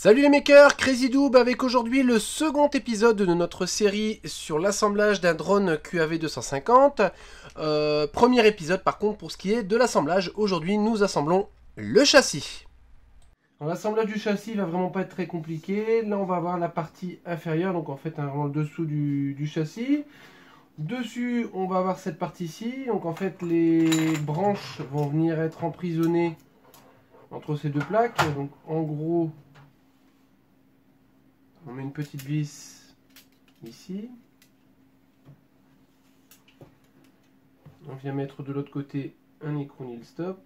Salut les makers, Crazy Doob avec aujourd'hui le second épisode de notre série sur l'assemblage d'un drone QAV250. Premier épisode par contre pour ce qui est de l'assemblage. Aujourd'hui nous assemblons le châssis. L'assemblage du châssis va vraiment pas être très compliqué. Là on va avoir la partie inférieure, donc en fait vraiment le dessous du châssis. Dessus on va avoir cette partie-ci, donc en fait les branches vont venir être emprisonnées entre ces deux plaques. Donc en gros... on met une petite vis ici. On vient mettre de l'autre côté un écrou nil stop.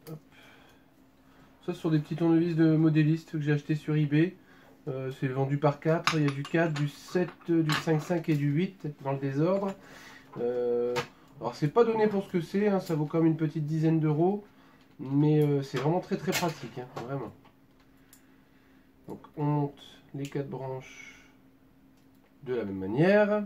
Hop. Ça, ce sont des petits tournevis de modéliste que j'ai acheté sur eBay. C'est vendu par 4. Il y a du 4, du 7, du 5.5 et du 8 dans le désordre. Alors, c'est pas donné pour ce que c'est. Hein, ça vaut quand même une petite dizaine d'euros. Mais c'est vraiment très très pratique. Hein, vraiment. Donc on monte les 4 branches de la même manière.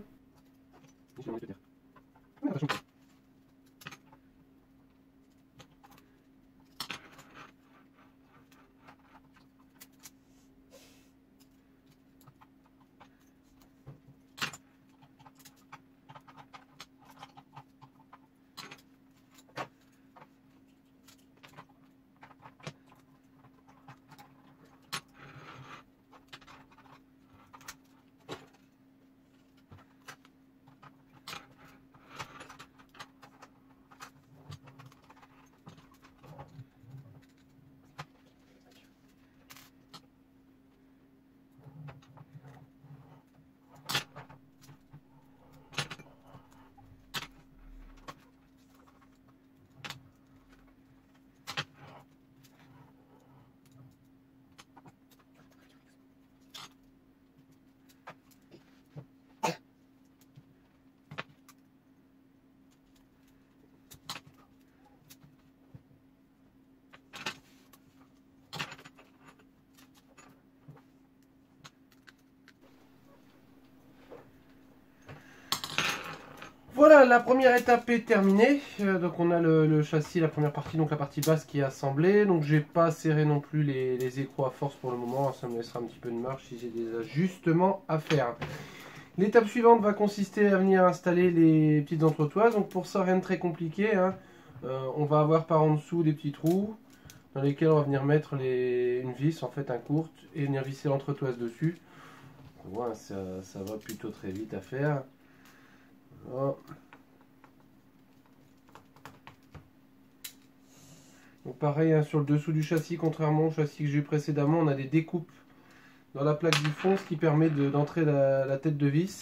Voilà, la première étape est terminée. Donc on a le châssis, la première partie, donc la partie basse qui est assemblée. Donc j'ai pas serré non plus les écrous à force pour le moment. Ça me laissera un petit peu de marge si j'ai des ajustements à faire. L'étape suivante va consister à venir installer les petites entretoises. Donc pour ça, rien de très compliqué. Hein. On va avoir par en dessous des petits trous dans lesquels on va venir mettre une vis, en fait un courte, et venir visser l'entretoise dessus. Voilà, ça va plutôt très vite à faire. Voilà. Donc pareil hein, sur le dessous du châssis, contrairement au châssis que j'ai eu précédemment, on a des découpes dans la plaque du fond, ce qui permet d'entrer la tête de vis.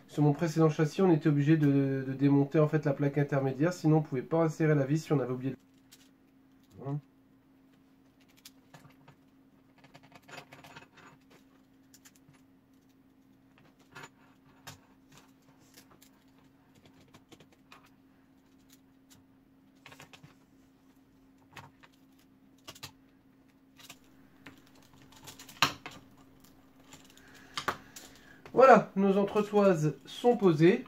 Sur mon précédent châssis, on était obligé de démonter en fait la plaque intermédiaire, sinon on ne pouvait pas insérer la vis si on avait oublié. Voilà. Voilà, nos entretoises sont posées.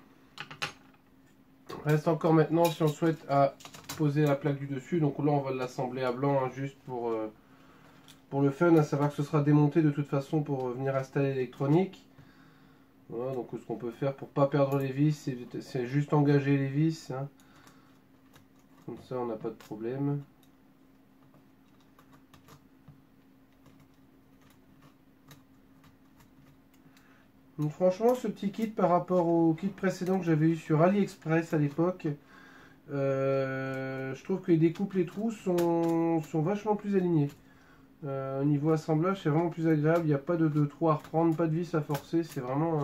Reste encore maintenant, si on souhaite, à poser la plaque du dessus. Donc là, on va l'assembler à blanc, hein, juste pour le fun, à savoir que ce sera démonté de toute façon pour venir installer l'électronique. Voilà, donc ce qu'on peut faire pour ne pas perdre les vis, c'est juste engager les vis. Hein. Comme ça, on n'a pas de problème. Donc franchement, ce petit kit par rapport au kit précédent que j'avais eu sur AliExpress à l'époque, je trouve que les découpes, les trous sont vachement plus alignés. Au niveau assemblage, c'est vraiment plus agréable. Il n'y a pas de trous à reprendre, pas de vis à forcer. C'est vraiment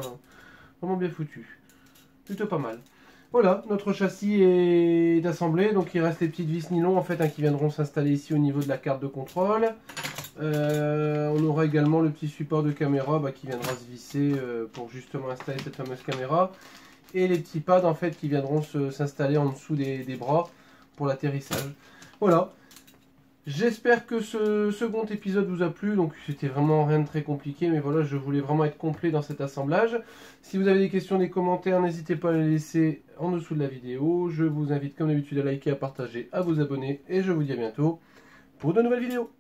bien foutu. Plutôt pas mal. Voilà, notre châssis est assemblé. Donc il reste les petites vis nylon en fait, hein, qui viendront s'installer ici au niveau de la carte de contrôle. On aura également le petit support de caméra qui viendra se visser pour justement installer cette fameuse caméra. Et les petits pads en fait qui viendront s'installer en dessous des bras pour l'atterrissage. Voilà. J'espère que ce second épisode vous a plu. Donc c'était vraiment rien de très compliqué. Mais voilà, je voulais vraiment être complet dans cet assemblage. Si vous avez des questions, des commentaires, n'hésitez pas à les laisser en dessous de la vidéo. Je vous invite comme d'habitude à liker, à partager, à vous abonner. Et je vous dis à bientôt pour de nouvelles vidéos.